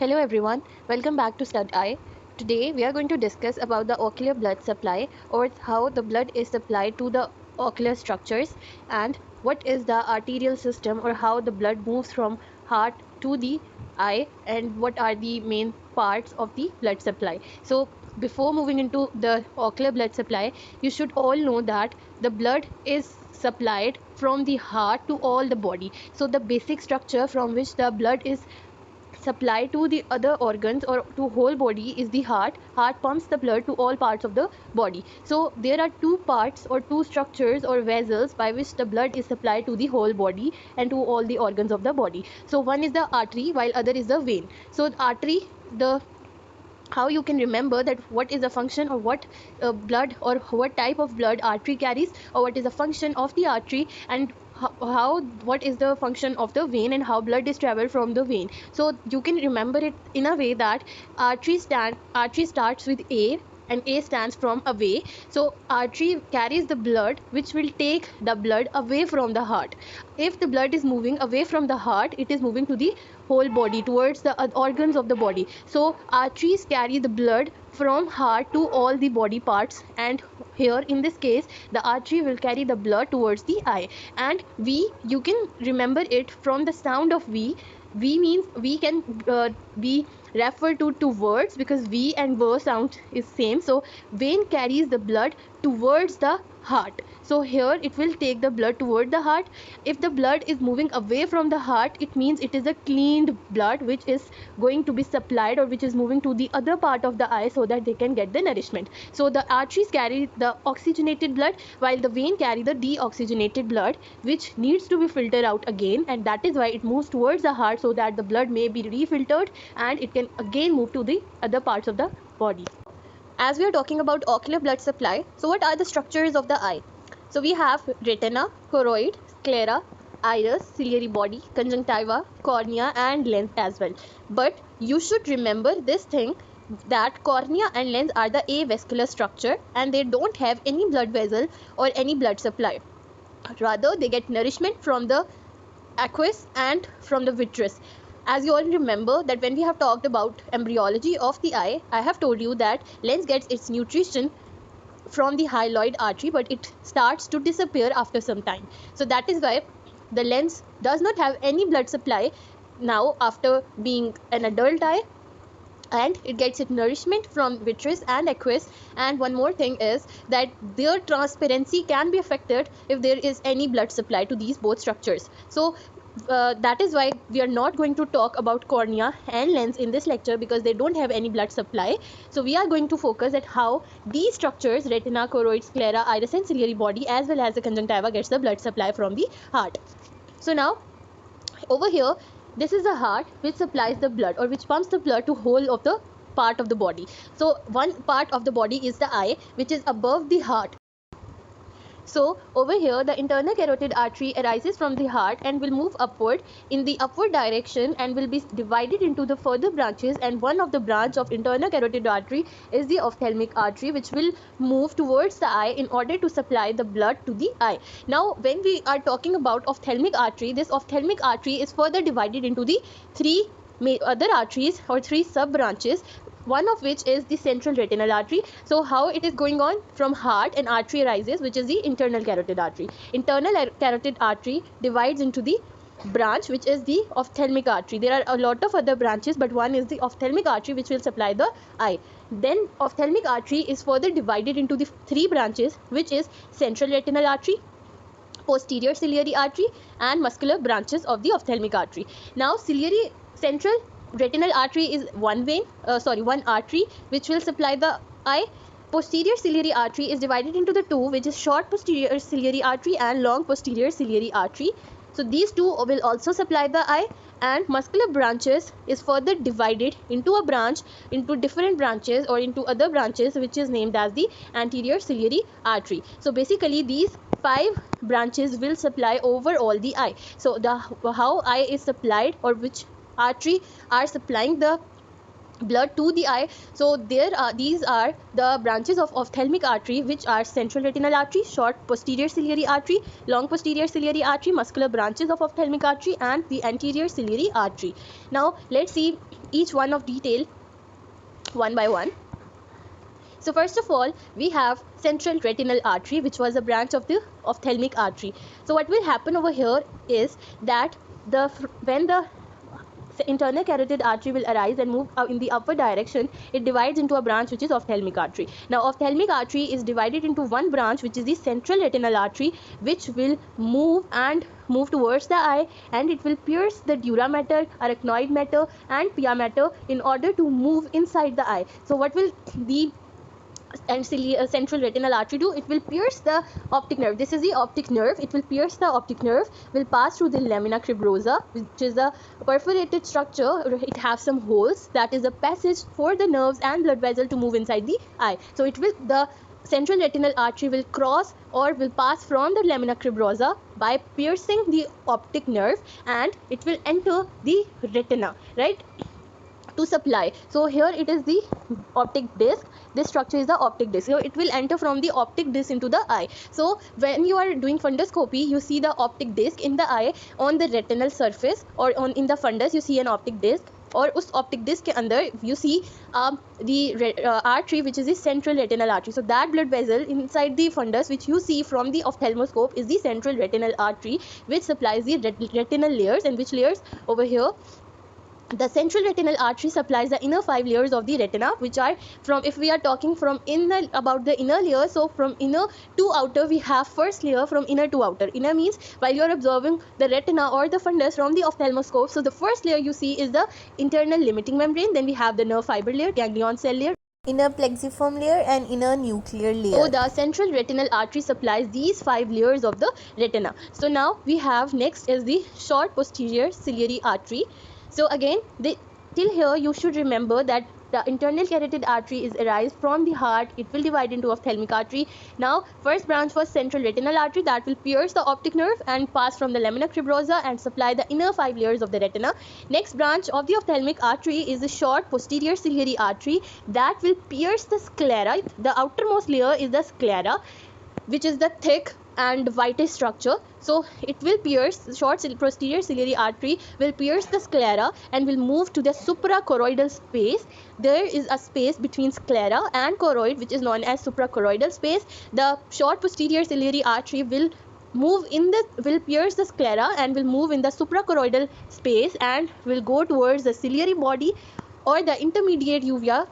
Hello everyone, welcome back to Stud Eye. Today we are going to discuss about the ocular blood supply, or how the blood is supplied to the ocular structures, and what is the arterial system, or how the blood moves from heart to the eye, and what are the main parts of the blood supply. So before moving into the ocular blood supply, you should all know that the blood is supplied from the heart to all the body. So the basic structure from which the blood is supply to the other organs or to whole body is the heart pumps the blood to all parts of the body. So there are two parts or two structures or vessels by which the blood is supplied to the whole body and to all the organs of the body. So one is the artery while other is the vein. So the artery, the how you can remember that what is the function or what blood or what type of blood artery carries, or what is the function of the artery, and how what is the function of the vein, and how blood is traveled from the vein. So you can remember it in a way that artery starts with A, and A stands from away. So artery carries the blood which will take the blood away from the heart. If the blood is moving away from the heart, it is moving to the whole body towards the organs of the body. So arteries carry the blood from heart to all the body parts, and here in this case the artery will carry the blood towards the eye. And V, you can remember it from the sound of V. V means we can be referred to two words because V and V sound is same. So vein carries the blood towards the heart. So here it will take the blood toward the heart. If the blood is moving away from the heart, it means it is a cleaned blood which is going to be supplied, or which is moving to the other part of the eye so that they can get the nourishment. So the arteries carry the oxygenated blood while the vein carry the deoxygenated blood, which needs to be filtered out again, and that is why it moves towards the heart so that the blood may be refiltered and it can again move to the other parts of the body. As we are talking about ocular blood supply, so what are the structures of the eye? So we have retina, choroid, sclera, iris, ciliary body, conjunctiva, cornea, and lens as well. But you should remember this thing, that cornea and lens are the avascular structure and they don't have any blood vessel or any blood supply. Rather, they get nourishment from the aqueous and from the vitreous. As you all remember that when we have talked about embryology of the eye, I have told you that lens gets its nutrition from the hyaloid artery, but it starts to disappear after some time. So that is why the lens does not have any blood supply now after being an adult eye, and it gets its nourishment from vitreous and aqueous. And one more thing is that their transparency can be affected if there is any blood supply to these both structures. So that is why we are not going to talk about cornea and lens in this lecture, because they don't have any blood supply. So we are going to focus at how these structures, retina, choroid, sclera, iris, and ciliary body, as well as the conjunctiva, gets the blood supply from the heart. So now over here, this is the heart which supplies the blood, or which pumps the blood to whole of the part of the body. So one part of the body is the eye, which is above the heart. So over here, the internal carotid artery arises from the heart and will move upward in the upward direction and will be divided into the further branches. And one of the branch of internal carotid artery is the ophthalmic artery, which will move towards the eye in order to supply the blood to the eye. Now, when we are talking about ophthalmic artery, this ophthalmic artery is further divided into the three other arteries or three sub branches, one of which is the central retinal artery. So how it is going on? From heart, an artery arises, which is the internal carotid artery. Internal carotid artery divides into the branch which is the ophthalmic artery. There are a lot of other branches, but one is the ophthalmic artery which will supply the eye. Then ophthalmic artery is further divided into the three branches, which is central retinal artery, posterior ciliary artery, and muscular branches of the ophthalmic artery. Now central retinal artery is one artery which will supply the eye. Posterior ciliary artery is divided into the two, which is short posterior ciliary artery and long posterior ciliary artery. So these two will also supply the eye. And muscular branches is further divided into into different branches or into other branches, which is named as the anterior ciliary artery. So basically these 5 branches will supply overall the eye. So how eye is supplied, or which artery are supplying the blood to the eye. So these are the branches of ophthalmic artery, which are central retinal artery, short posterior ciliary artery, long posterior ciliary artery, muscular branches of ophthalmic artery, and the anterior ciliary artery. Now let's see each one of detail one by one. So first of all, we have central retinal artery, which was a branch of the ophthalmic artery. So what will happen over here is that when the internal carotid artery will arise and move in the upward direction, it divides into a branch which is ophthalmic artery. Now ophthalmic artery is divided into one branch, which is the central retinal artery, which will move towards the eye, and it will pierce the dura mater, arachnoid mater, and pia mater in order to move inside the eye. So what will the central retinal artery do? It will pierce the optic nerve. This is the optic nerve. It will pierce the optic nerve, will pass through the lamina cribrosa, which is a perforated structure. It has some holes. That is a passage for the nerves and blood vessel to move inside the eye. So the central retinal artery will cross or will pass from the lamina cribrosa by piercing the optic nerve, and it will enter the retina, right, to supply. So here it is the optic disc. This structure is the optic disc. So it will enter from the optic disc into the eye. So when you are doing funduscopy, you see the optic disc in the eye on the retinal surface, or in the fundus you see an optic disc, और उस optic disc के अंदर you see the artery, which is the central retinal artery. So that blood vessel inside the fundus, which you see from the ophthalmoscope, is the central retinal artery, which supplies the retinal layers, and which layers over here. The central retinal artery supplies the inner 5 layers of the retina, which are from, if we are talking from about the inner layer, so from inner to outer we have first layer from inner to outer. Inner means while you are observing the retina or the fundus from the ophthalmoscope, so the first layer you see is the internal limiting membrane, then we have the nerve fiber layer, ganglion cell layer, inner plexiform layer and inner nuclear layer. So the central retinal artery supplies these 5 layers of the retina. So now we have next is the short posterior ciliary artery. So again, till here you should remember that the internal carotid artery is arise from the heart. It will divide into ophthalmic artery. Now first branch was central retinal artery, that will pierce the optic nerve and pass from the lamina cribrosa and supply the inner 5 layers of the retina. Next branch of the ophthalmic artery is the short posterior ciliary artery, that will pierce the sclera. The outermost layer is the sclera, which is the thick and whitish structure. So it will pierce, short posterior ciliary artery will pierce the sclera and will move to the suprachoroidal space. There is a space between sclera and choroid, which is known as suprachoroidal space. The short posterior ciliary artery will pierce the sclera and will move in the suprachoroidal space and will go towards the ciliary body or the intermediate uvea,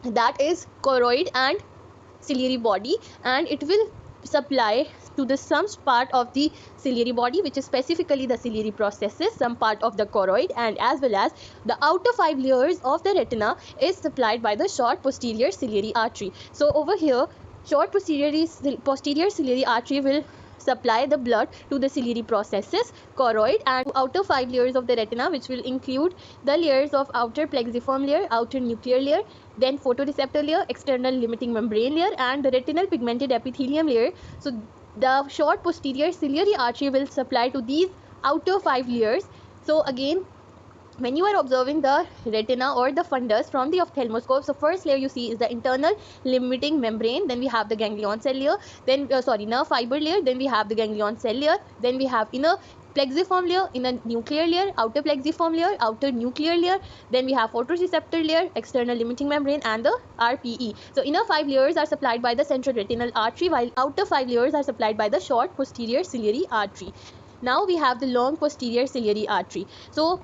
that is choroid and ciliary body, and it will supply to the some part of the ciliary body, which is specifically the ciliary processes, some part of the choroid, and as well as the outer 5 layers of the retina is supplied by the short posterior ciliary artery. So over here, short posterior ciliary artery will supply the blood to the ciliary processes, choroid, and outer 5 layers of the retina, which will include the layers of outer plexiform layer, outer nuclear layer, then photoreceptor layer, external limiting membrane layer, and the retinal pigmented epithelium layer. So the short posterior ciliary artery will supply to these outer 5 layers. So again, when you are observing the retina or the fundus from the ophthalmoscope, so first layer you see is the internal limiting membrane, then we have the ganglion cell layer, then nerve fiber layer, then we have the ganglion cell layer, then we have inner plexiform layer, inner nuclear layer, outer plexiform layer, outer nuclear layer, then we have photoreceptor layer, external limiting membrane, and the RPE. So inner 5 layers are supplied by the central retinal artery, while outer 5 layers are supplied by the short posterior ciliary artery. Now we have the long posterior ciliary artery. So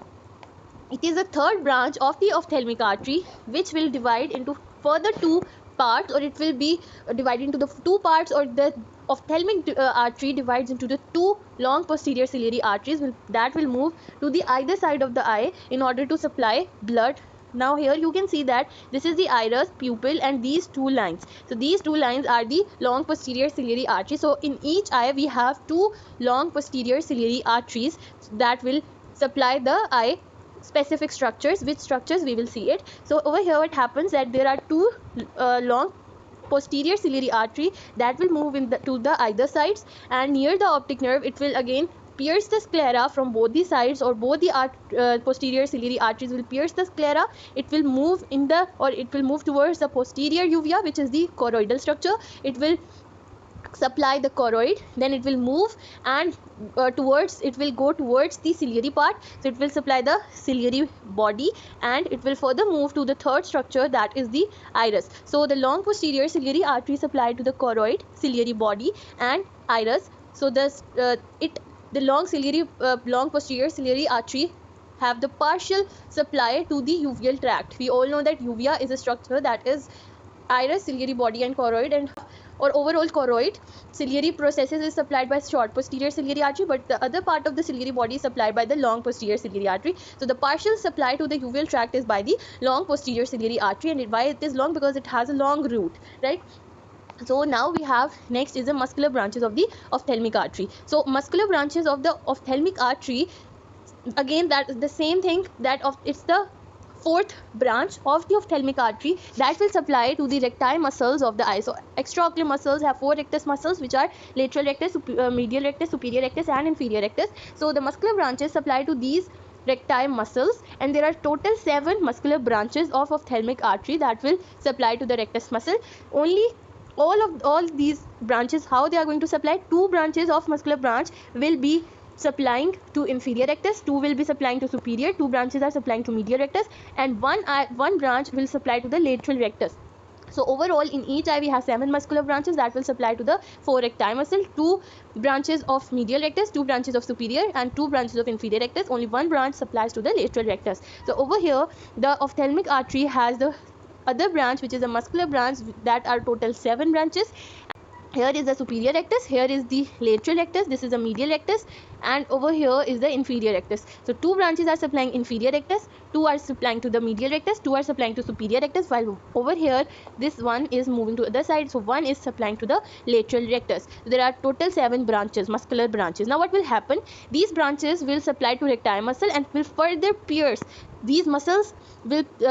it is a third branch of the ophthalmic artery, which will divide into further 2 parts, or it will be divided into the 2 parts, or the ophthalmic artery divides into the 2 long posterior ciliary arteries that will move to the either side of the eye in order to supply blood. Now here you can see that this is the iris, pupil, and these 2 lines. So these 2 lines are the long posterior ciliary artery. So in each eye we have 2 long posterior ciliary arteries that will supply the eye specific structures. Which structures we will see it. So over here what happens that there are 2 long posterior ciliary artery that will move to the either sides, and near the optic nerve it will again pierce the sclera from both the sides, or both the posterior ciliary arteries will pierce the sclera. It will move towards the posterior uvea, which is the choroidal structure. It will supply the choroid, then it will move and it will go towards the ciliary part, so it will supply the ciliary body, and it will further move to the third structure, that is the iris. So the long posterior ciliary artery supply to the choroid, ciliary body and iris. So the long posterior ciliary artery have the partial supply to the uveal tract. We all know that uvea is a structure that is iris, ciliary body and choroid, and or overall choroid. Ciliary processes is supplied by short posterior ciliary artery, but the other part of the ciliary body is supplied by the long posterior ciliary artery. So the partial supply to the uveal tract is by the long posterior ciliary artery. And why it is long? Because it has a long route, right? So now we have, next is the muscular branches of the ophthalmic artery. So muscular branches of the ophthalmic artery, again that is the same thing, it's the fourth branch of the ophthalmic artery that will supply to the recti muscles of the eye. So extraocular muscles have four rectus muscles, which are lateral rectus, medial rectus, superior rectus and inferior rectus. So the muscular branches supply to these recti muscles, and there are total 7 muscular branches of ophthalmic artery that will supply to the rectus muscle. Only all these branches, how they are going to supply? 2 branches of muscular branch will be supplying to inferior rectus, 2 will be supplying to superior, 2 branches are supplying to medial rectus, and one branch will supply to the lateral rectus. So overall in each eye we have 7 muscular branches that will supply to the 4 recti muscle, 2 branches of medial rectus, 2 branches of superior and 2 branches of inferior rectus. Only 1 branch supplies to the lateral rectus. So over here the ophthalmic artery has the other branch, which is a muscular branch, that are total 7 branches. Here is the superior rectus, here is the lateral rectus, this is the medial rectus, and over here is the inferior rectus. So 2 branches are supplying inferior rectus, 2 are supplying to the medial rectus, 2 are supplying to superior rectus, while over here this one is moving to the other side, so 1 is supplying to the lateral rectus. So there are total 7 branches, muscular branches. Now what will happen? These branches will supply to recti muscle and will further pierce these muscles.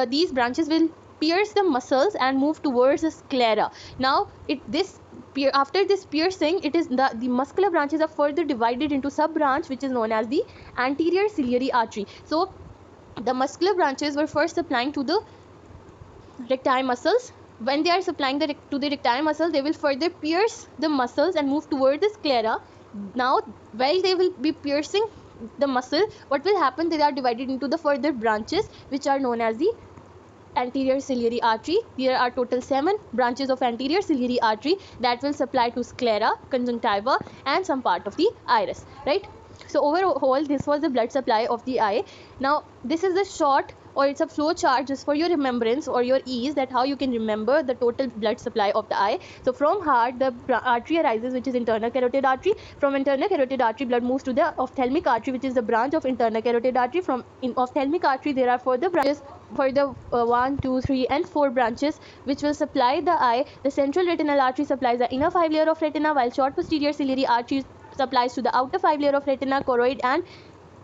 These branches will pierce the muscles and move towards the sclera. Now after this piercing, it is the muscular branches are further divided into sub branch, which is known as the anterior ciliary artery. So the muscular branches were first supplying to the recti muscles. When they are supplying to the recti muscles, they will further pierce the muscles and move toward the sclera. Now while they will be piercing the muscle, what will happen? They are divided into the further branches, which are known as the anterior ciliary artery. There are total 7 branches of anterior ciliary artery that will supply to sclera, conjunctiva and some part of the iris, right? So overall this was the blood supply of the eye. Now this is a short, or it's a flow chart just for your remembrance or your ease, that how you can remember the total blood supply of the eye. So from heart the artery arises, which is internal carotid artery. From internal carotid artery blood moves to the ophthalmic artery, which is the branch of internal carotid artery. From ophthalmic artery there are further branches, further 1, 2, 3 and 4 branches which will supply the eye. The central retinal artery supplies the inner 5 layer of retina, while short posterior ciliary artery supplies to the outer 5 layer of retina, choroid and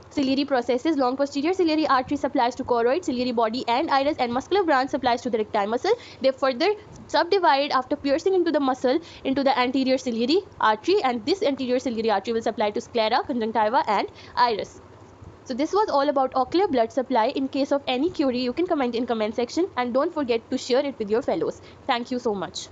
ciliary processes. Long posterior ciliary artery supplies to choroid, ciliary body and iris, and muscular branch supplies to the recti muscle. They further subdivide after piercing into the muscle into the anterior ciliary artery, and this anterior ciliary artery will supply to sclera, conjunctiva and iris. So this was all about ocular blood supply. In case of any query, you can comment in comment section, and don't forget to share it with your fellows. Thank you so much.